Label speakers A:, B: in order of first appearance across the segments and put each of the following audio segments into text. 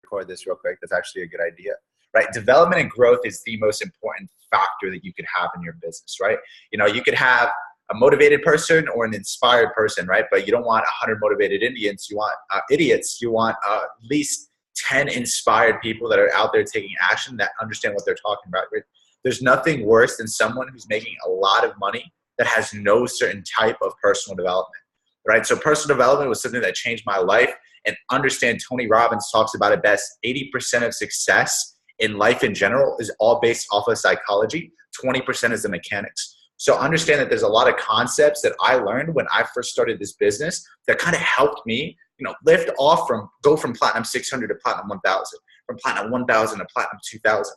A: record this real quick. That's actually a good idea, right? Development and growth is the most important factor that you could have in your business, right? You know, you could have a motivated person or an inspired person, right? But you don't want 100 motivated Indians. You want idiots. You want at least 10 inspired people that are out there taking action, that understand what they're talking about. Right? There's nothing worse than someone who's making a lot of money that has no certain type of personal development, right? So personal development was something that changed my life. And understand, Tony Robbins talks about it best. 80% of success in life in general is all based off of psychology. 20% is the mechanics. So understand that there's a lot of concepts that I learned when I first started this business that kind of helped me, you know, go from platinum 600 to platinum 1000, from platinum 1000 to platinum 2000,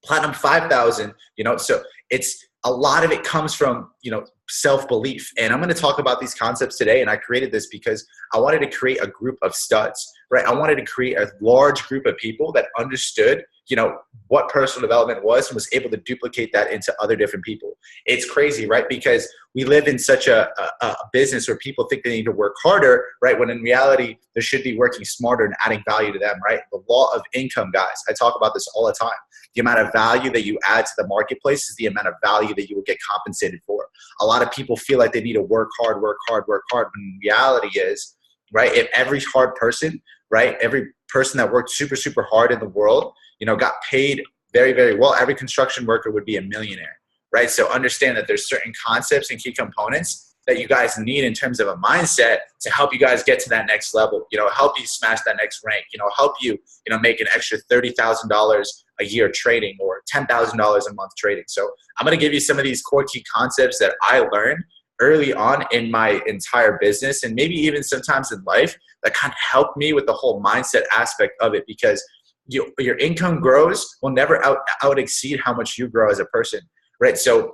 A: platinum 5000, you know. So it's a lot of it comes from, you know, self-belief. And I'm going to talk about these concepts today. And I created this because I wanted to create a group of studs, right? I wanted to create a large group of people that understood, you know, what personal development was and was able to duplicate that into other different people. It's crazy, right? Because we live in such a business where people think they need to work harder, right? When in reality, they should be working smarter and adding value to them, right? The law of income, guys. I talk about this all the time. The amount of value that you add to the marketplace is the amount of value that you will get compensated for. A lot of people feel like they need to work hard, when reality is, right, if every hard person, right, every person that worked super, super hard in the world, you know, got paid very, very well, every construction worker would be a millionaire, right? So understand that there's certain concepts and key components that you guys need in terms of a mindset to help you guys get to that next level, you know, help you smash that next rank, you know, help you, you know, make an extra $30,000 a year trading or $10,000 a month trading. So I'm going to give you some of these core key concepts that I learned early on in my entire business, and maybe even sometimes in life, that kind of helped me with the whole mindset aspect of it, because your income grows will never out exceed how much you grow as a person, right? So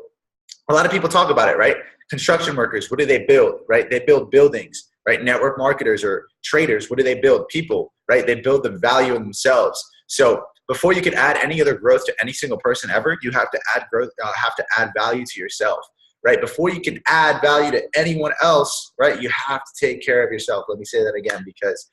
A: a lot of people talk about it, right? Construction workers, what do they build, right? They build buildings, right? Network marketers or traders, what do they build? People, right? They build the value in themselves. So before you can add any other growth to any single person ever, you have to add growth, have to add value to yourself, right? Before you can add value to anyone else, right, you have to take care of yourself. Let me say that again, because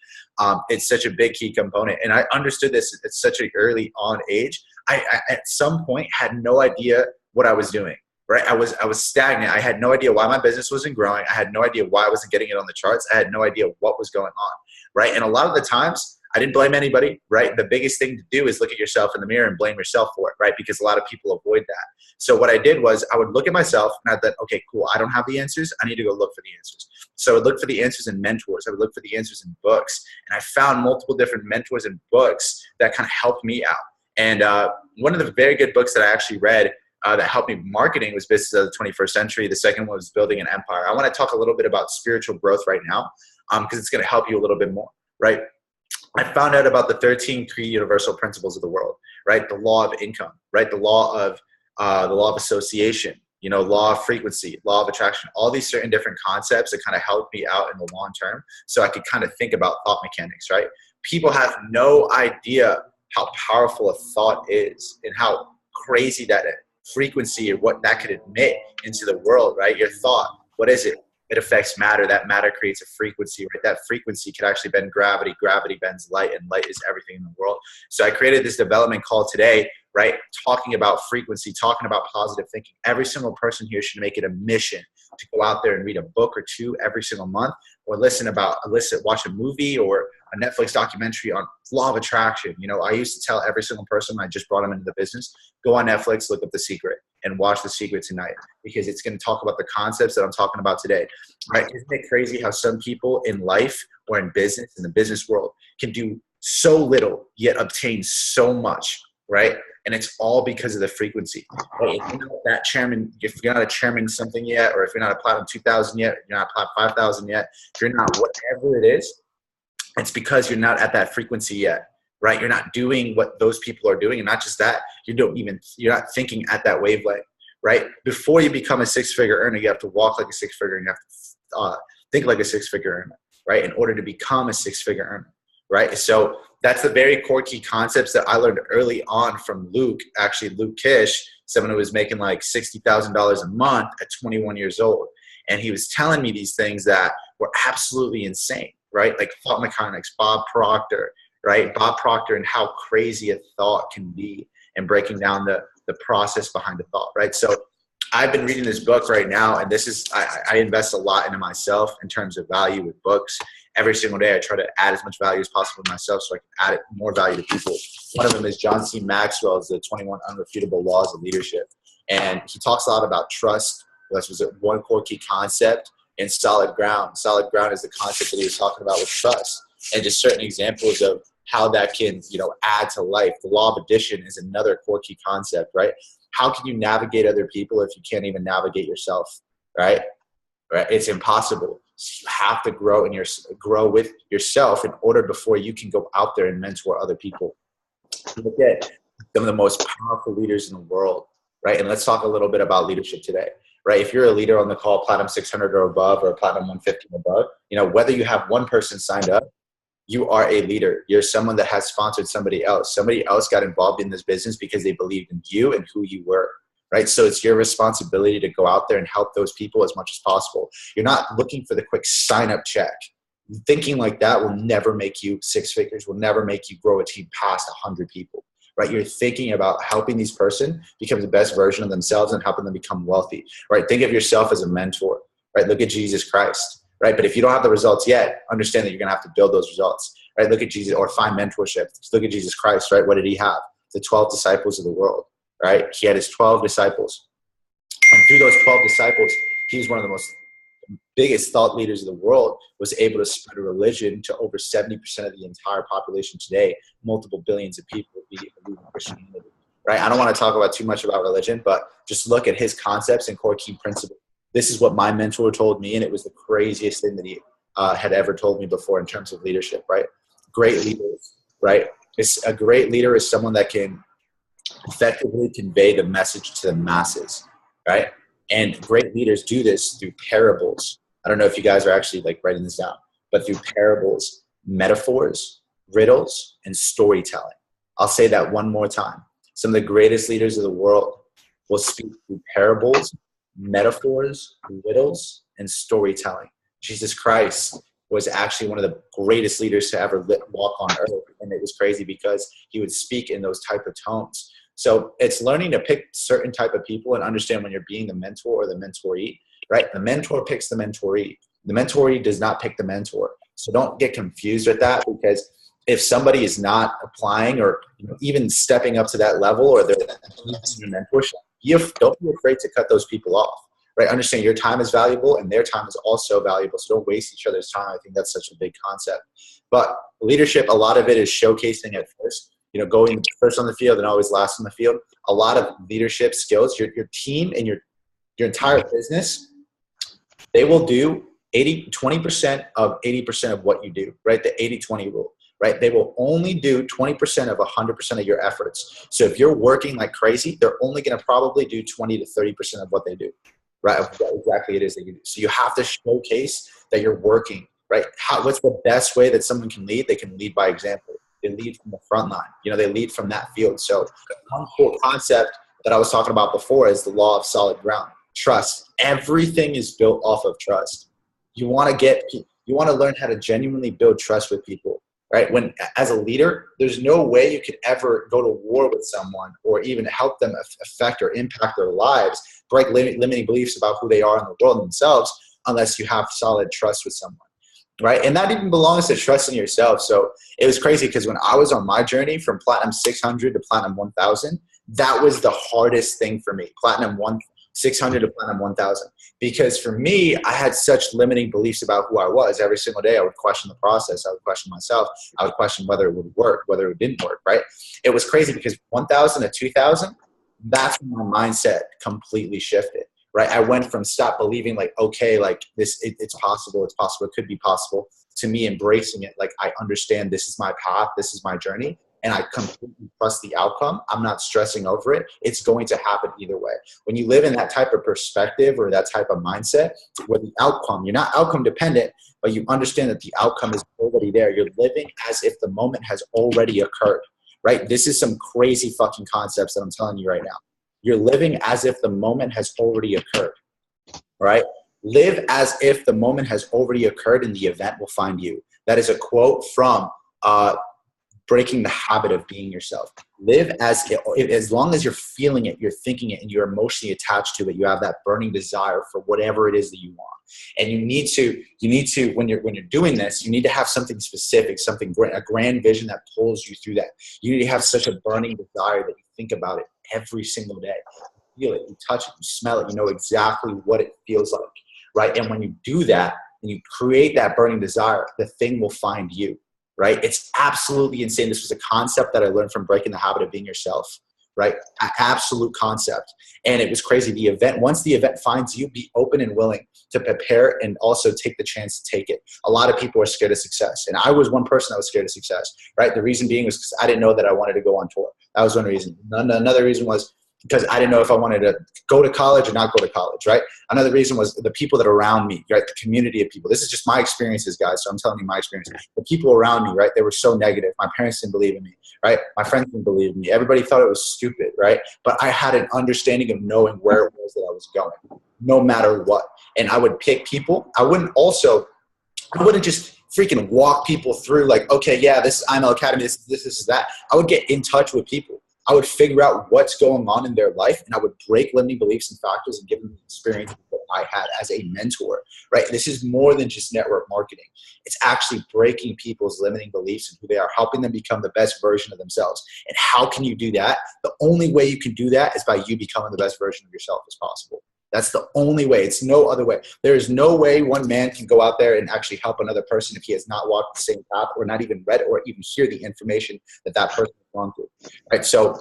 A: it's such a big key component. And I understood this at such an early on age. I at some point had no idea what I was doing. Right, I was stagnant. I had no idea why my business wasn't growing. I had no idea why I wasn't getting it on the charts. I had no idea what was going on, right? And a lot of the times, I didn't blame anybody, right? The biggest thing to do is look at yourself in the mirror and blame yourself for it, right? Because a lot of people avoid that. So what I did was I would look at myself and I thought, okay, cool, I don't have the answers. I need to go look for the answers. So I would look for the answers in mentors. I would look for the answers in books. And I found multiple different mentors and books that kind of helped me out. And one of the very good books that I actually read that helped me marketing was Business of the 21st Century. The second one was Building an Empire. I want to talk a little bit about spiritual growth right now because it's going to help you a little bit more, right? I found out about the 13 key universal principles of the world, right? The law of income, right? The law of association, you know, law of frequency, law of attraction, all these certain different concepts that kind of helped me out in the long term so I could kind of think about thought mechanics, right? People have no idea how powerful a thought is and how crazy that frequency or what that could emit into the world, right? Your thought, what is it? It affects matter. That matter creates a frequency, right? That frequency could actually bend gravity. Gravity bends light, and light is everything in the world. So I created this development call today, right? Talking about frequency, talking about positive thinking. Every single person here should make it a mission to go out there and read a book or two every single month, or watch a movie or a Netflix documentary on law of attraction. You know, I used to tell every single person I just brought them into the business, go on Netflix, look up The Secret and watch The Secret tonight, because it's going to talk about the concepts that I'm talking about today, right? Isn't it crazy how some people in life or in business, in the business world, can do so little yet obtain so much, right? And it's all because of the frequency. Right? If you're not a chairman something yet, or if you're not a platinum 2000 yet, you're not a platinum 5000 yet, if you're not whatever it is, it's because you're not at that frequency yet, right? You're not doing what those people are doing. And not just that, you're not thinking at that wavelength, right? Before you become a six-figure earner, you have to walk like a six-figure, and you have to think like a six-figure earner, right? In order to become a six-figure earner, right? So that's the very core key concepts that I learned early on from Luke Kish, someone who was making like $60,000 a month at 21 years old. And he was telling me these things that were absolutely insane, right? Like thought mechanics, Bob Proctor, right? Bob Proctor, and how crazy a thought can be, and breaking down the process behind the thought, right? So I've been reading this book right now, and this is, I invest a lot into myself in terms of value with books. Every single day I try to add as much value as possible to myself so I can add more value to people. One of them is John C. Maxwell's The 21 Unrefutable Laws of Leadership. And he talks a lot about trust. That was one core key concept, and solid ground. Solid ground is the concept that he was talking about with trust, and just certain examples of how that can, add to life. The law of addition is another core key concept, right? How can you navigate other people if you can't even navigate yourself, right? Right? It's impossible. You have to grow with yourself in order before you can go out there and mentor other people. Look at some of the most powerful leaders in the world, right? And let's talk a little bit about leadership today, right? If you're a leader on the call, Platinum 600 or above, or Platinum 150 and above, whether you have one person signed up, you are a leader. You're someone that has sponsored somebody else. Somebody else got involved in this business because they believed in you and who you were, right? So it's your responsibility to go out there and help those people as much as possible. You're not looking for the quick sign-up check. Thinking like that will never make you six figures, will never make you grow a team past 100 people, right? You're thinking about helping these person become the best version of themselves and helping them become wealthy, right? Think of yourself as a mentor, right? Look at Jesus Christ. Right? But if you don't have the results yet, understand that you're going to have to build those results, right? Look at Jesus, or find mentorship. Look at Jesus Christ, right? What did he have? The 12 disciples of the world, right? He had his 12 disciples. And through those 12 disciples, he was one of the most biggest thought leaders of the world, was able to spread a religion to over 70% of the entire population today. Multiple billions of people believe in Christianity, right? I don't want to talk about too much about religion, but just look at his concepts and core key principles. This is what my mentor told me, and it was the craziest thing that he had ever told me before in terms of leadership, right? Great leaders, right? A great leader is someone that can effectively convey the message to the masses, right? And great leaders do this through parables. I don't know if you guys are actually writing this down, but through parables, metaphors, riddles, and storytelling. I'll say that one more time. Some of the greatest leaders of the world will speak through parables, metaphors, riddles, and storytelling. Jesus Christ was actually one of the greatest leaders to ever walk on earth. And it was crazy because he would speak in those type of tones. So it's learning to pick certain type of people and understand when you're being the mentor or the mentoree, right? The mentor picks the mentoree. The mentoree does not pick the mentor. So don't get confused with that, because if somebody is not applying or even stepping up to that level, or they're in mentorship, don't be afraid to cut those people off, right? Understand your time is valuable and their time is also valuable. So don't waste each other's time. I think that's such a big concept. But leadership, a lot of it is showcasing at first, going first on the field and always last on the field. A lot of leadership skills, your team and your entire business, they will do 20% of 80% of what you do, right? The 80-20 rule, right? They will only do 20% of 100% of your efforts. So if you're working like crazy, they're only going to probably do 20 to 30% of what they do, right? Of what exactly it is that you do. So you have to showcase that you're working, right? What's the best way that someone can lead? They can lead by example. They lead from the front line. They lead from that field. So one cool concept that I was talking about before is the law of solid ground. Trust. Everything is built off of trust. You want to learn how to genuinely build trust with people, right? When, as a leader, there's no way you could ever go to war with someone or even help them affect or impact their lives, break limiting beliefs about who they are in the world and themselves, unless you have solid trust with someone, right? And that even belongs to trusting yourself. So it was crazy because when I was on my journey from Platinum 600 to Platinum 1000, that was the hardest thing for me, Platinum 600 to Platinum 1000. Because for me, I had such limiting beliefs about who I was. Every single day I would question the process. I would question myself. I would question whether it would work, whether it didn't work, right? It was crazy because 1000 to 2000, that's when my mindset completely shifted, right? I went from stop believing it's possible, it could be possible, to me embracing it. Like, I understand this is my path, this is my journey, and I completely trust the outcome. I'm not stressing over it. It's going to happen either way. When you live in that type of perspective or that type of mindset where the outcome, you're not outcome dependent, but you understand that the outcome is already there. You're living as if the moment has already occurred, right? This is some crazy fucking concepts that I'm telling you right now. You're living as if the moment has already occurred, right? Live as if the moment has already occurred and the event will find you. That is a quote from breaking the habit of being yourself. Live as long as you're feeling it, you're thinking it, and you're emotionally attached to it. You have that burning desire for whatever it is that you want. And you need to, when you're doing this, you need to have something specific, a grand vision that pulls you through that. You need to have such a burning desire that you think about it every single day. You feel it, you touch it, you smell it, you know exactly what it feels like, right? And when you do that, and you create that burning desire, the thing will find you. Right? It's absolutely insane. This was a concept that I learned from Breaking the Habit of Being Yourself, right? Absolute concept. And it was crazy. Once the event finds you, be open and willing to prepare and also take the chance to take it. A lot of people are scared of success. And I was one person that was scared of success, right? The reason being was because I didn't know that I wanted to go on tour. That was one reason. Another reason was because I didn't know if I wanted to go to college or not go to college, right? Another reason was the people that are around me, right? The community of people. This is just my experiences, guys. So I'm telling you my experience. The people around me, right? They were so negative. My parents didn't believe in me, right? My friends didn't believe in me. Everybody thought it was stupid, right? But I had an understanding of knowing where it was that I was going, no matter what. And I would pick people. I wouldn't just freaking walk people through like, okay, yeah, this is IML Academy, this is that. I would get in touch with people. I would figure out what's going on in their life, and I would break limiting beliefs and factors and give them the experience that I had as a mentor, right? This is more than just network marketing. It's actually breaking people's limiting beliefs and who they are, helping them become the best version of themselves. And how can you do that? The only way you can do that is by you becoming the best version of yourself as possible. That's the only way. It's no other way. There is no way one man can go out there and actually help another person if he has not walked the same path or not even read or even hear the information that person has gone through. Right? So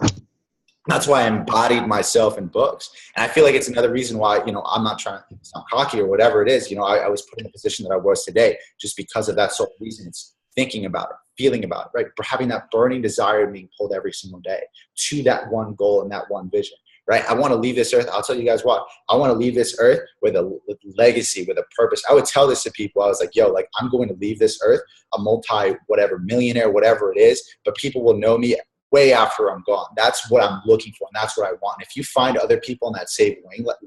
A: that's why I embodied myself in books. And I feel like it's another reason why, I'm not trying to sound cocky or whatever it is. I was put in the position that I was today just because of that sole reason. It's thinking about it, feeling about it, right? Having that burning desire of being pulled every single day to that one goal and that one vision. Right? I want to leave this earth. I'll tell you guys what. I want to leave this earth with a legacy, with a purpose. I would tell this to people. I was like, yo, like I'm going to leave this earth a millionaire, whatever it is, but people will know me way after I'm gone. That's what I'm looking for, and that's what I want. If you find other people in that same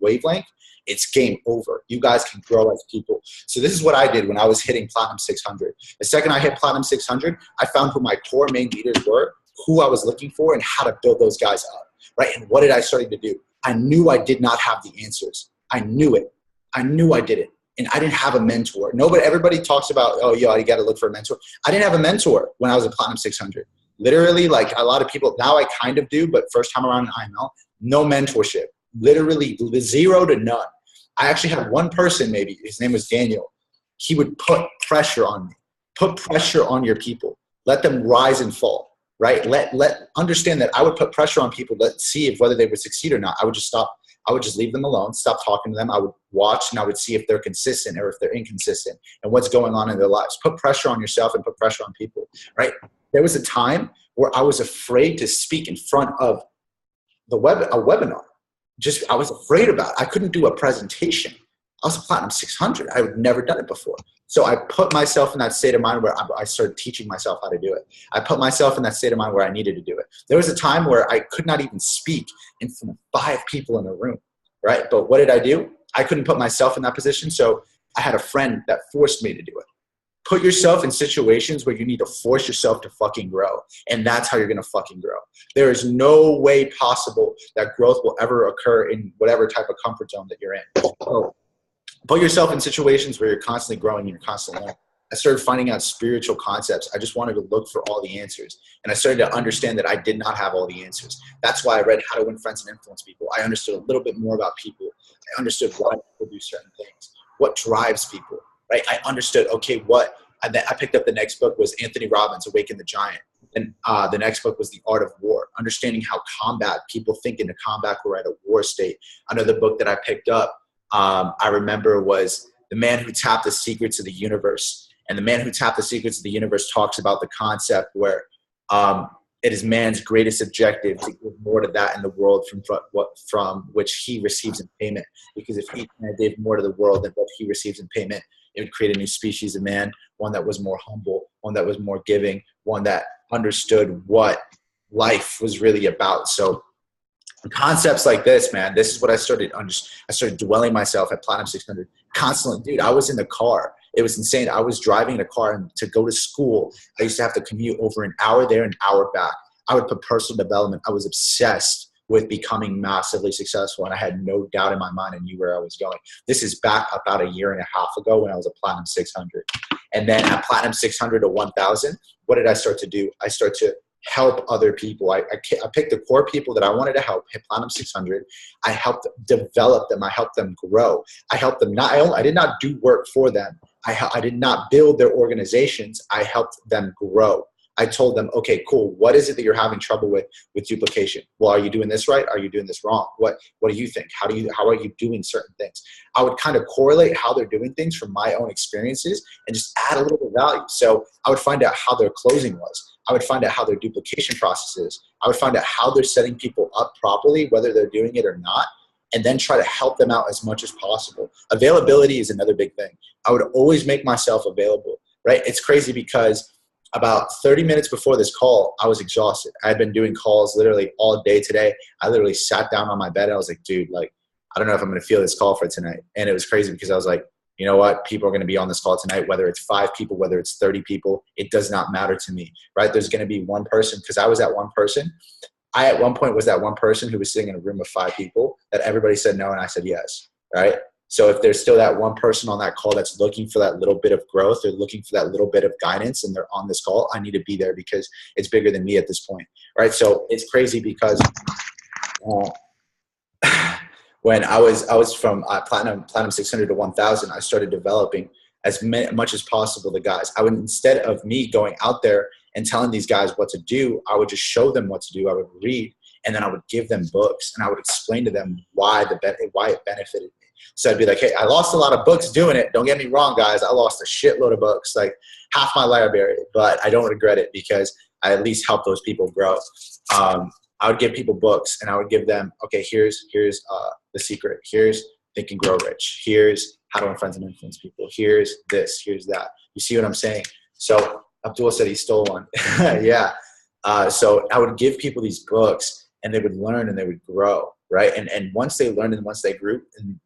A: wavelength, it's game over. You guys can grow as people. So this is what I did when I was hitting Platinum 600. The second I hit Platinum 600, I found who my core main leaders were, who I was looking for, and how to build those guys up. Right? And what did I start to do? I knew I did not have the answers. I knew it. I knew I didn't. And I didn't have a mentor. Everybody talks about, oh, yo, you got to look for a mentor. I didn't have a mentor when I was at Platinum 600. Literally, like a lot of people, now I kind of do, but first time around in IML, no mentorship. Literally 0 to none. I actually had one person maybe, his name was Daniel. He would put pressure on me. Put pressure on your people. Let them rise and fall. Right? Understand that I would put pressure on people to see whether they would succeed or not. I would just stop. I would just leave them alone, stop talking to them. I would watch and I would see if they're consistent or if they're inconsistent and what's going on in their lives. Put pressure on yourself and put pressure on people, right? There was a time where I was afraid to speak in front of a webinar. I was afraid about it. I couldn't do a presentation. I was a Platinum 600. I had never done it before. So I put myself in that state of mind where I started teaching myself how to do it. I put myself in that state of mind where I needed to do it. There was a time where I could not even speak in front of 5 people in a room, right? But what did I do? I couldn't put myself in that position, so I had a friend that forced me to do it. Put yourself in situations where you need to force yourself to fucking grow, and that's how you're going to fucking grow. There is no way possible that growth will ever occur in whatever type of comfort zone that you're in. So, put yourself in situations where you're constantly growing and you're constantly learning. I started finding out spiritual concepts. I just wanted to look for all the answers. And I started to understand that I did not have all the answers. That's why I read How to Win Friends and Influence People. I understood a little bit more about people. I understood why people do certain things, what drives people, right? I understood, okay, I picked up the next book was Anthony Robbins, Awaken the Giant. And the next book was The Art of War, understanding how people think in a combat, we're at a war state. Another book that I picked up, I remember was The Man Who Tapped the Secrets of the Universe. And The Man Who Tapped the Secrets of the Universe talks about the concept where it is man's greatest objective to give more to that in the world from which he receives in payment. Because if each man gave more to the world than what he receives in payment, it would create a new species of man, one that was more humble, one that was more giving, one that understood what life was really about. So concepts like this, man, this is what I started dwelling myself at Platinum 600 constantly. Dude, I was in the car. It was insane. I was driving in a car, and to go to school, I used to have to commute over an hour there, an hour back. I would put personal development. I was obsessed with becoming massively successful, and I had no doubt in my mind I knew where I was going. This is back about a year and a half ago when I was a Platinum 600. And then at Platinum 600 to 1,000, what did I start to do? I started to help other people. I picked the core people that I wanted to help hit Platinum 600. I helped develop them. I helped them grow. I helped them I did not do work for them. I did not build their organizations. I helped them grow. I told them, okay, cool. What is it that you're having trouble with duplication? Well, are you doing this right? Are you doing this wrong? What do you think? How are you doing certain things? I would kind of correlate how they're doing things from my own experiences and just add a little bit of value. So I would find out how their closing was. I would find out how their duplication process is. I would find out how they're setting people up properly, whether they're doing it or not, and then try to help them out as much as possible. Availability is another big thing. I would always make myself available, right? It's crazy because about 30 minutes before this call, I was exhausted. I had been doing calls literally all day today. I literally sat down on my bed. I was like, dude, like, I don't know if I'm going to feel this call for tonight. And it was crazy because I was like, you know what? People are going to be on this call tonight, whether it's 5 people, whether it's 30 people, it does not matter to me, right? There's going to be one person, because I was that one person. I, at one point, was that one person who was sitting in a room of 5 people that everybody said no, and I said yes, right? So if there's still that one person on that call that's looking for that little bit of growth or looking for that little bit of guidance and they're on this call, I need to be there because it's bigger than me at this point, right? So it's crazy because when I was from Platinum 600 to 1,000, I started developing as much as possible the guys. I would, instead of me going out there and telling these guys what to do, I would just show them what to do. I would read, and then I would give them books, and I would explain to them why it benefited me. So I'd be like, hey, I lost a lot of books doing it. Don't get me wrong, guys. I lost a shitload of books, like half my library, but I don't regret it because I at least helped those people grow. I would give people books, and I would give them, okay, here's The Secret. Here's Think and Grow Rich. Here's How to Win Friends and Influence People. Here's this. Here's that. You see what I'm saying? So Abdul said he stole one. Yeah. So I would give people these books, and they would learn and they would grow, right? And once they learned and once they grew, and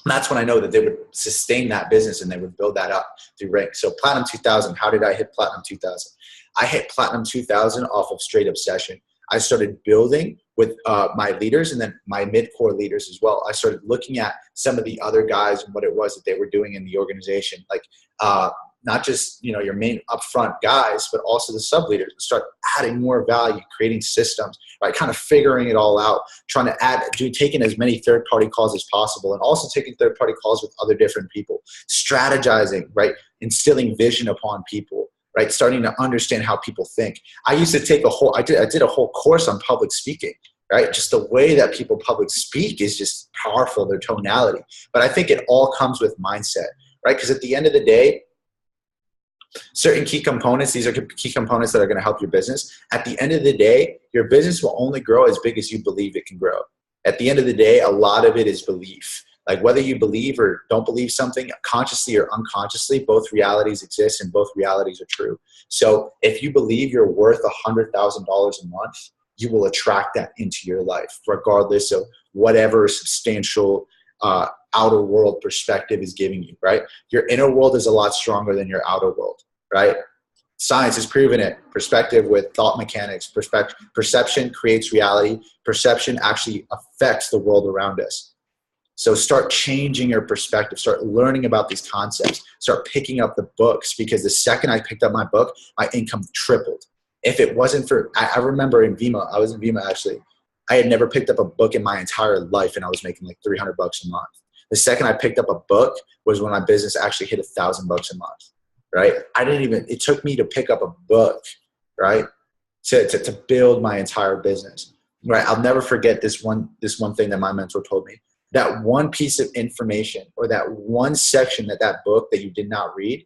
A: that's when I know that they would sustain that business and they would build that up through ranks. So Platinum 2000, how did I hit Platinum 2000? I hit Platinum 2000 off of straight obsession. I started building with my leaders and then my mid-core leaders as well. I started looking at some of the other guys and what it was that they were doing in the organization. Like not just, your main upfront guys, but also the sub-leaders. Start adding more value, creating systems, right? Kind of figuring it all out, trying to taking as many third-party calls as possible, and also taking third-party calls with other different people, strategizing, right? Instilling vision upon people, right? Starting to understand how people think. I used to take I did a whole course on public speaking, right? Just the way that people public speak is just powerful, their tonality. But I think it all comes with mindset, right? Because at the end of the day, certain key components, these are key components that are going to help your business. At the end of the day, your business will only grow as big as you believe it can grow. At the end of the day, a lot of it is belief. Like whether you believe or don't believe something, consciously or unconsciously, both realities exist and both realities are true. So if you believe you're worth $100,000 a month, you will attract that into your life, regardless of whatever substantial outer world perspective is giving you, right? Your inner world is a lot stronger than your outer world, right? Science has proven it. Perspective with thought mechanics. Perception creates reality. Perception actually affects the world around us. So start changing your perspective. Start learning about these concepts. Start picking up the books, because the second I picked up my book, my income tripled. If it wasn't for, I remember in Vima, I was in Vima actually. I had never picked up a book in my entire life, and I was making like $300 a month. The second I picked up a book was when my business actually hit $1,000 a month, right? It took me to pick up a book, right? To build my entire business, right? I'll never forget this one thing that my mentor told me. That one piece of information, or that one section that book that you did not read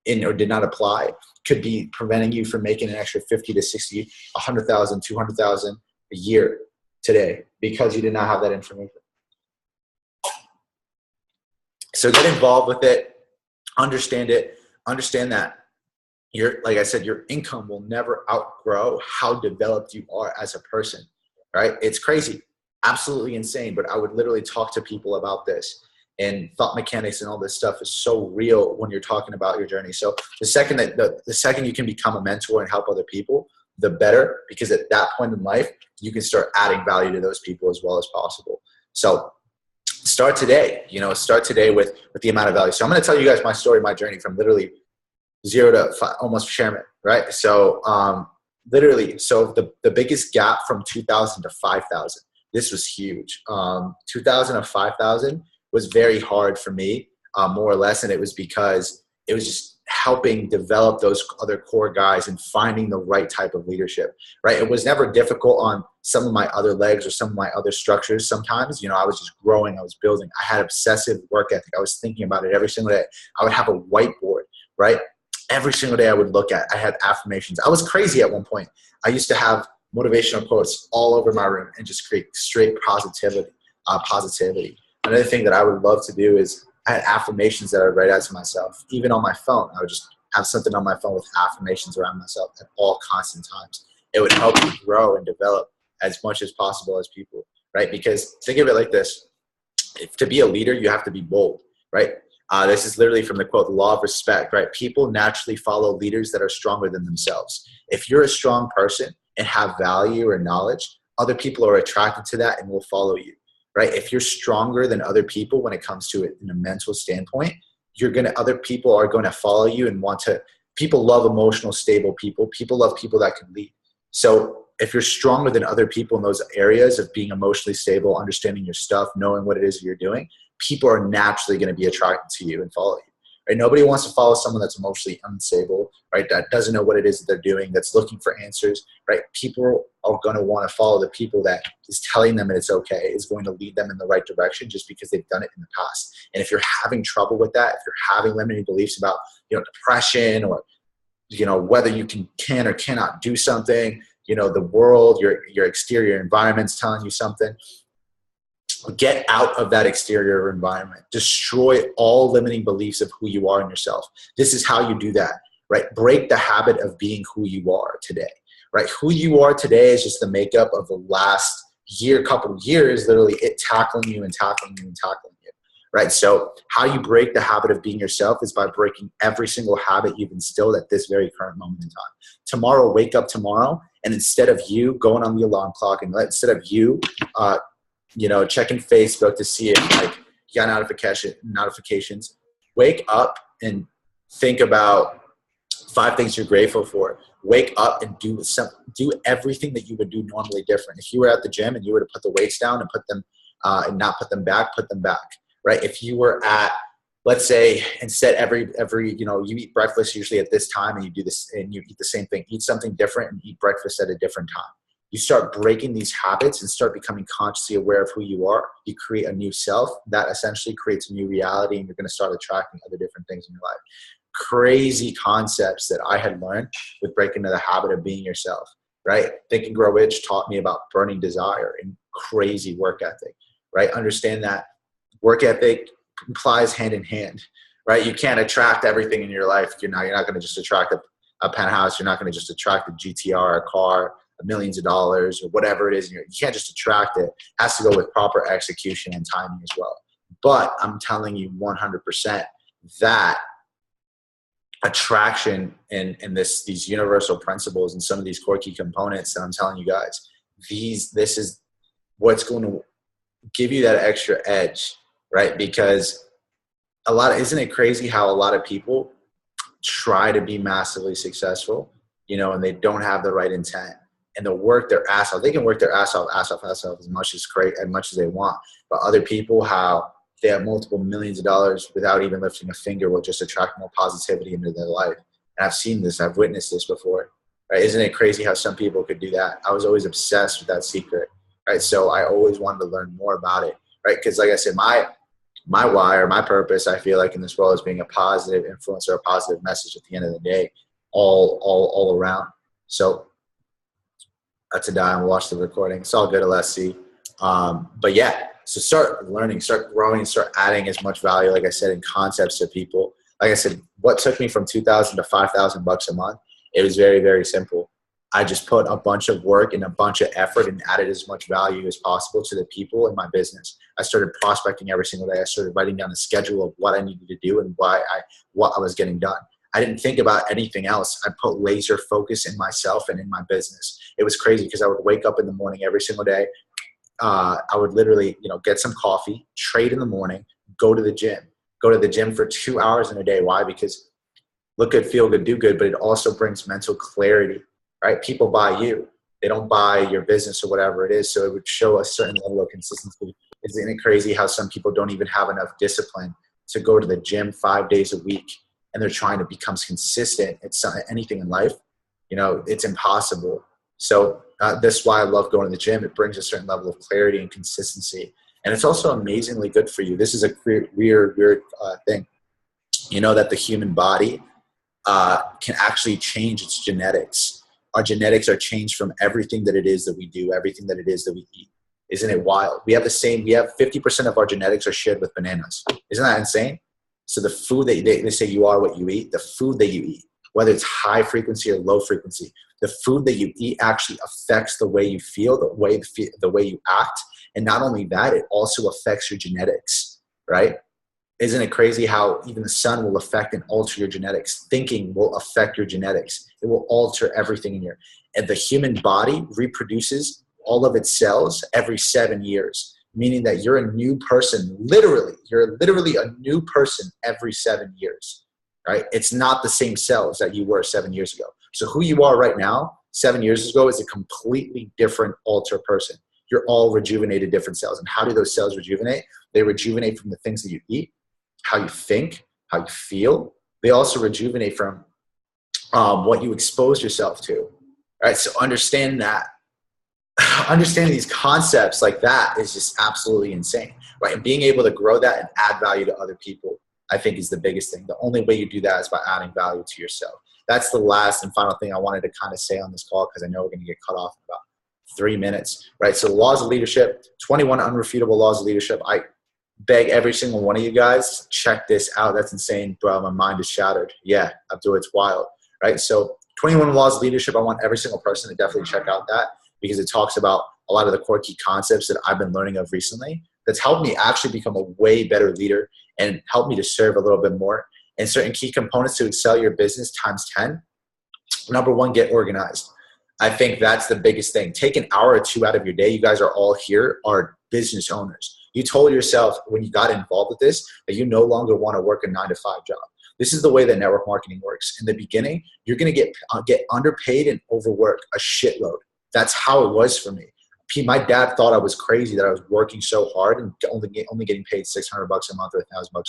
A: or did not apply, could be preventing you from making an extra 50 to 60, 100,000, 200,000 a year today, because you did not have that information. So get involved with it, understand it, understand that like I said, your income will never outgrow how developed you are as a person, right? It's crazy, absolutely insane, but I would literally talk to people about this. and thought mechanics and all this stuff is so real when you're talking about your journey. So the second you can become a mentor and help other people, the better, because at that point in life, you can start adding value to those people as well as possible. So start today, start today with the amount of value. So I'm going to tell you guys my story, my journey from literally 0 to almost chairman, right? So literally, so the biggest gap from 2,000 to 5,000, this was huge. 2,000 to 5,000 was very hard for me, more or less. And it was because it was just helping develop those other core guys and finding the right type of leadership, right? It was never difficult on some of my other legs or some of my other structures. Sometimes, I was just growing, I was building. I had obsessive work ethic. I was thinking about it every single day. I would have a whiteboard, right? Every single day I would look at, I had affirmations. I was crazy at one point. I used to have motivational quotes all over my room and just create straight positivity. Another thing that I would love to do is I had affirmations that I would write out to myself. Even on my phone, I would just have something on my phone with affirmations around myself at all constant times. It would help me grow and develop as much as possible as people, right? Because think of it like this. To be a leader, you have to be bold, right? This is literally from the quote, the law of respect, right? People naturally follow leaders that are stronger than themselves. If you're a strong person and have value or knowledge, other people are attracted to that and will follow you. Right? If you're stronger than other people when it comes to it in a mental standpoint, other people are going to follow you and people love emotional, stable people. People love people that can lead. So if you're stronger than other people in those areas of being emotionally stable, understanding your stuff, knowing what it is you're doing, people are naturally going to be attracted to you and follow you. Right? Nobody wants to follow someone that's emotionally unstable, right? That doesn't know what it is that they're doing, that's looking for answers, right? People are going to want to follow the people that is telling them that it's okay, is going to lead them in the right direction just because they've done it in the past. And if you're having trouble with that, if you're having limiting beliefs about, depression or, whether you can or cannot do something, the world, your exterior environment's telling you something, get out of that exterior environment. Destroy all limiting beliefs of who you are in yourself. This is how you do that, right? Break the habit of being who you are today, right? Who you are today is just the makeup of the last couple of years, literally it tackling you and tackling you and tackling you, right? So how you break the habit of being yourself is by breaking every single habit you've instilled at this very current moment in time. Tomorrow, wake up tomorrow, and instead of you going on the alarm clock and instead of you, checking Facebook to see if you got notifications, wake up and think about 5 things you're grateful for. Wake up and do everything that you would do normally different. If you were at the gym and you were to put the weights down and put them and not put them back, right? If you were at, let's say, instead every you eat breakfast usually at this time and you do this and you eat the same thing, eat something different and eat breakfast at a different time. You start breaking these habits and start becoming consciously aware of who you are. You create a new self that essentially creates a new reality, and you're going to start attracting other different things in your life. Crazy concepts that I had learned with breaking into the habit of being yourself, right? Think and Grow Rich taught me about burning desire and crazy work ethic, right? Understand that work ethic implies hand in hand, right? You can't attract everything in your life. You're not going to just attract a penthouse. You're not going to just attract a GTR, a car, millions of dollars or whatever it is. You can't just attract it. It has to go with proper execution and timing as well. But I'm telling you 100% that attraction and these universal principles and some of these core key components that I'm telling you guys, this is what's going to give you that extra edge, right? Because isn't it crazy how a lot of people try to be massively successful, and they don't have the right intent. And they'll work their ass off. They can work their ass off as much as they want. But other people, how they have multiple millions of dollars without even lifting a finger, will just attract more positivity into their life. And I've seen this. I've witnessed this before. Right? Isn't it crazy how some people could do that? I was always obsessed with that secret. Right? So I always wanted to learn more about it. Right? Because like I said, my why or my purpose, I feel like in this world, is being a positive influence or a positive message at the end of the day, all around. So to die and watch the recording. It's all good, Alessi. But yeah, so start learning, start growing, start adding as much value, like I said, in concepts to people. Like I said, what took me from $2,000 to $5,000 a month, it was very, very simple. I just put a bunch of work and a bunch of effort and added as much value as possible to the people in my business. I started prospecting every single day. I started writing down a schedule of what I needed to do and what I was getting done. I didn't think about anything else. I put laser focus in myself and in my business. It was crazy because I would wake up in the morning every single day. I would literally, get some coffee, trade in the morning, go to the gym for 2 hours in a day. Why? Because look good, feel good, do good, but it also brings mental clarity, right? People buy you. They don't buy your business or whatever it is. So it would show a certain level of consistency. Isn't it crazy how some people don't even have enough discipline to go to the gym 5 days a week, and they're trying to become consistent at anything in life? It's impossible. So that's why I love going to the gym. It brings a certain level of clarity and consistency. And it's also amazingly good for you. This is a weird thing. That the human body can actually change its genetics. Our genetics are changed from everything that it is that we do, everything that it is that we eat. Isn't it wild? We have 50% of our genetics are shared with bananas. Isn't that insane? So the food that they say you are what you eat, the food that you eat, whether it's high frequency or low frequency, the food that you eat actually affects the way you feel, the way you act. And not only that, it also affects your genetics, right? Isn't it crazy how even the sun will affect and alter your genetics? Thinking will affect your genetics. It will alter everything and the human body reproduces all of its cells every 7 years, meaning that you're a new person. You're literally a new person every 7 years, right? It's not the same cells that you were 7 years ago. So who you are right now, 7 years ago, is a completely different alter person. You're all rejuvenated different cells. And how do those cells rejuvenate? They rejuvenate from the things that you eat, how you think, how you feel. They also rejuvenate from what you expose yourself to. All right, so understanding these concepts like that is just absolutely insane, right? And being able to grow that and add value to other people, I think, is the biggest thing. The only way you do that is by adding value to yourself. That's the last and final thing I wanted to kind of say on this call, because I know we're going to get cut off in about 3 minutes, right? So the laws of leadership, 21 unrefutable laws of leadership. I beg every single one of you guys, check this out. That's insane, bro. My mind is shattered. Yeah, Abdul, it's wild, right? So 21 laws of leadership. I want every single person to definitely check out that, because it talks about a lot of the core key concepts that I've been learning of recently that's helped me actually become a way better leader and helped me to serve a little bit more. And certain key components to excel your business times 10. Number one, get organized. I think that's the biggest thing. Take an hour or two out of your day. You guys are all here, are business owners. You told yourself when you got involved with this that you no longer want to work a 9-to-5 job. This is the way that network marketing works. In the beginning, you're going to get underpaid and overwork a shitload. That's how it was for me. My dad thought I was crazy that I was working so hard and only getting paid $600 a month or $1,000 a month,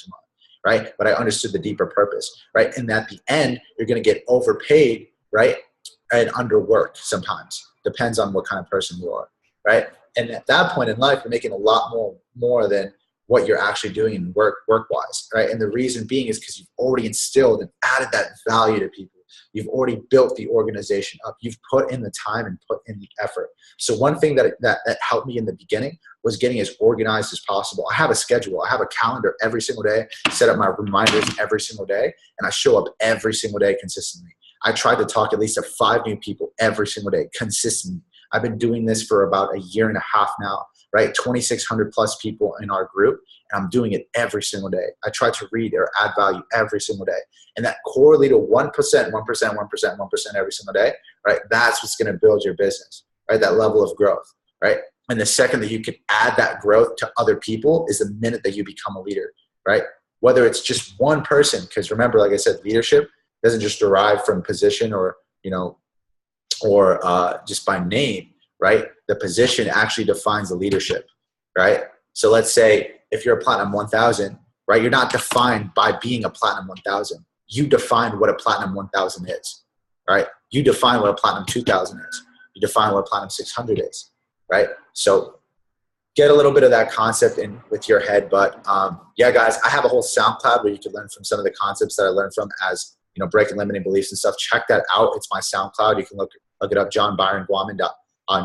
A: right? But I understood the deeper purpose, right? And at the end, you're going to get overpaid, right? And underworked sometimes. Depends on what kind of person you are, right? And at that point in life, you're making a lot more than what you're actually doing in work-wise, right? And the reason being is because you've already instilled and added that value to people. You've already built the organization up. You've put in the time and put in the effort. So one thing that helped me in the beginning was getting as organized as possible. I have a schedule. I have a calendar every single day, set up my reminders every single day, and I show up every single day consistently. I try to talk at least to 5 new people every single day consistently. I've been doing this for about a year and a half now, right? 2,600 plus people in our group, and I'm doing it every single day. I try to read or add value every single day. And that core little 1%, 1%, 1%, 1% every single day, right? That's what's going to build your business, right? That level of growth, right? And the second that you can add that growth to other people is the minute that you become a leader, right? Whether it's just one person, because remember, like I said, leadership doesn't just derive from position or just by name, right? The position actually defines the leadership, right? So let's say if you're a Platinum 1000, right? You're not defined by being a Platinum 1000. You define what a Platinum 1000 is, right? You define what a Platinum 2000 is. You define what a Platinum 600 is, right? So get a little bit of that concept in with your head. But yeah, guys, I have a whole SoundCloud where you can learn from some of the concepts that I learned from as, breaking limiting beliefs and stuff. Check that out. It's my SoundCloud. You can look it up, John Byron Guaman.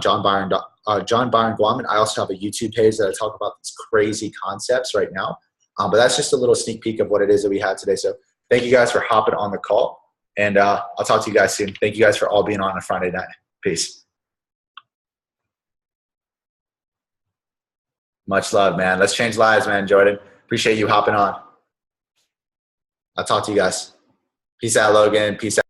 A: John Byron Guaman. I also have a YouTube page that I talk about these crazy concepts right now. But that's just a little sneak peek of what it is that we had today. So thank you guys for hopping on the call. And I'll talk to you guys soon. Thank you guys for all being on a Friday night. Peace. Much love, man. Let's change lives, man, Jordan. Appreciate you hopping on. I'll talk to you guys. Peace out, Logan. Peace out.